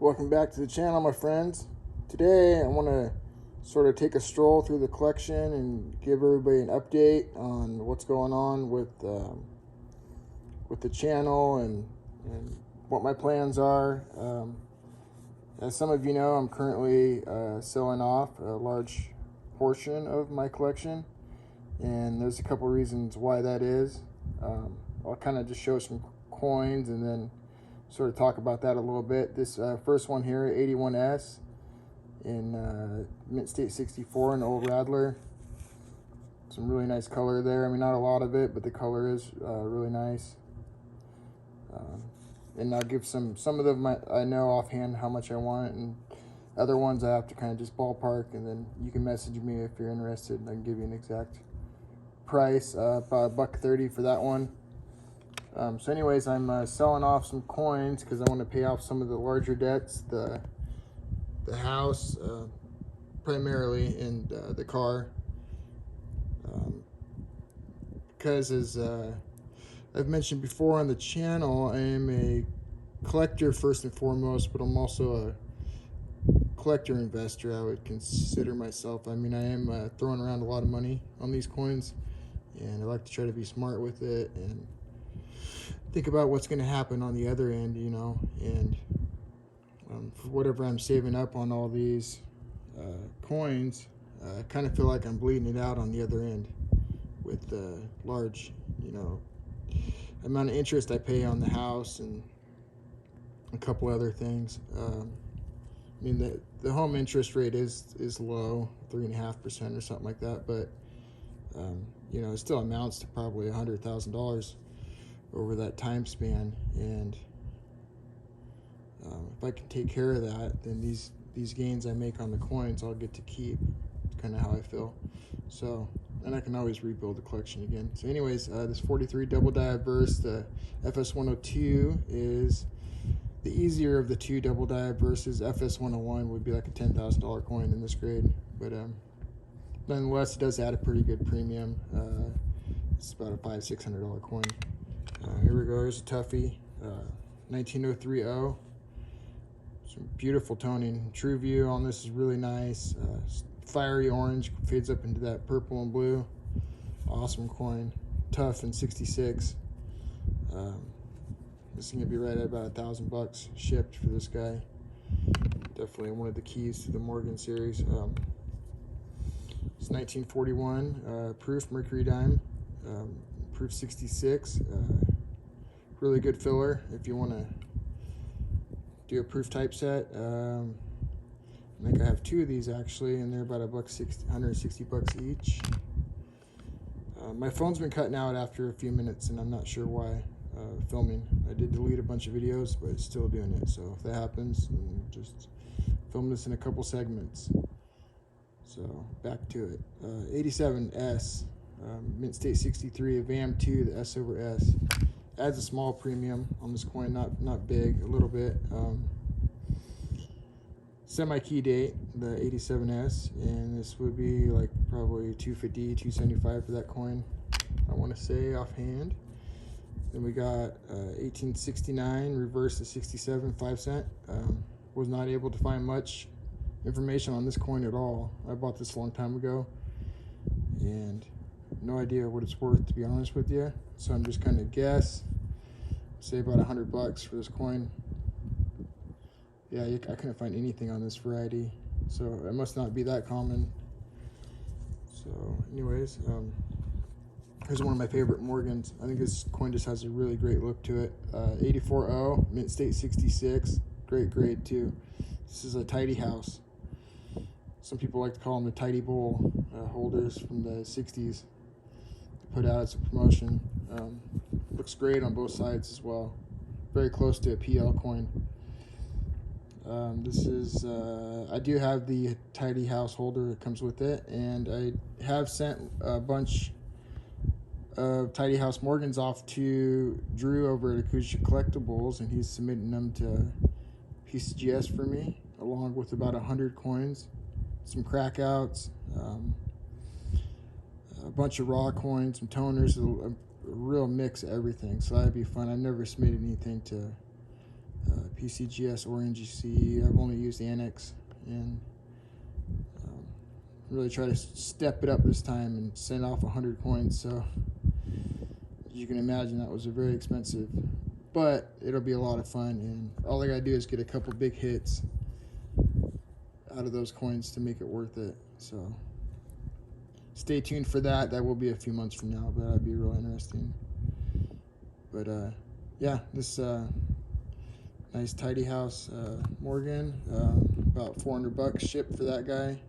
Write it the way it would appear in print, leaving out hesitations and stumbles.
Welcome back to the channel, my friends. Today I want to sort of take a stroll through the collection and give everybody an update on what's going on with the channel and what my plans are. As some of you know, I'm currently selling off a large portion of my collection, and there's a couple reasons why that is. I'll kind of just show some coins and then sort of talk about that a little bit. This first one here, 81S in Mint State 64, an old Rattler. Some really nice color there. I mean, not a lot of it, but the color is really nice. And I'll give some of them I know offhand how much I want, and other ones I have to kind of just ballpark, and then you can message me if you're interested and I can give you an exact price. About $1.30 for that one. So anyways, I'm selling off some coins because I want to pay off some of the larger debts, the house primarily, and the car, because as I've mentioned before on the channel, I am a collector first and foremost, but I'm also a collector investor, I would consider myself. I mean, I am throwing around a lot of money on these coins, and I like to try to be smart with it and think about what's going to happen on the other end, you know. And for whatever I'm saving up on all these coins, I kind of feel like I'm bleeding it out on the other end with the large, you know, amount of interest I pay on the house and a couple other things. I mean, the home interest rate is low, 3.5% or something like that, but you know, it still amounts to probably $100,000 over that time span, and if I can take care of that, then these gains I make on the coins I'll get to keep. It's kind of how I feel. So, and I can always rebuild the collection again. So anyways, this 43 double die verse, the FS102, is the easier of the two double die verses. FS101 would be like a $10,000 coin in this grade, but nonetheless, it does add a pretty good premium. It's about a $500-600 coin. Here we go. Here's a toughie, 19030. Some beautiful toning. True view on this is really nice. Fiery orange, fades up into that purple and blue. Awesome coin. Tough in 66. This is gonna be right at about $1,000 shipped for this guy. Definitely one of the keys to the Morgan series. It's 1941 proof mercury dime. Proof 66. Really good filler if you want to do a proof typeset. I think I have two of these actually, and they're about $160 each. My phone's been cutting out after a few minutes, and I'm not sure why. Filming, I did delete a bunch of videos, but it's still doing it. So if that happens, then just film this in a couple segments. So back to it. 87S, Mint State 63, a VAM2, the S over S. Adds a small premium on this coin, not big, a little bit. Semi-key date, the 87S, and this would be like probably $250, $275 for that coin, I want to say offhand. Then we got 1869 reverse to 67, 5 cent. Was not able to find much information on this coin at all. I bought this a long time ago, and no idea what it's worth, to be honest with you. So I'm just kind of guess, say about $100 for this coin. Yeah, I couldn't find anything on this variety, so it must not be that common. So anyways, here's one of my favorite Morgans. I think this coin just has a really great look to it. 84O, Mint State 66, great grade too. This is a tidy house. Some people like to call them the tidy bowl holders from the 60s. Put out as a promotion. Looks great on both sides as well. Very close to a PL coin. This is, I do have the tidy house holder that comes with it, and I have sent a bunch of tidy house Morgans off to Drew over at Acoustic Collectibles, and he's submitting them to PCGS for me, along with about 100 coins, some crackouts, a bunch of raw coins, some toners, a real mix of everything. So that'd be fun. I've never submitted anything to PCGS Orange. You see, I've only used the Annex, and really try to step it up this time and send off 100 coins. So as you can imagine, that was a very expensive, but it'll be a lot of fun, and all I gotta do is get a couple big hits out of those coins to make it worth it. So stay tuned for that. That will be a few months from now, but that'd be real interesting. But yeah, this nice tidy house Morgan, about $400 shipped for that guy.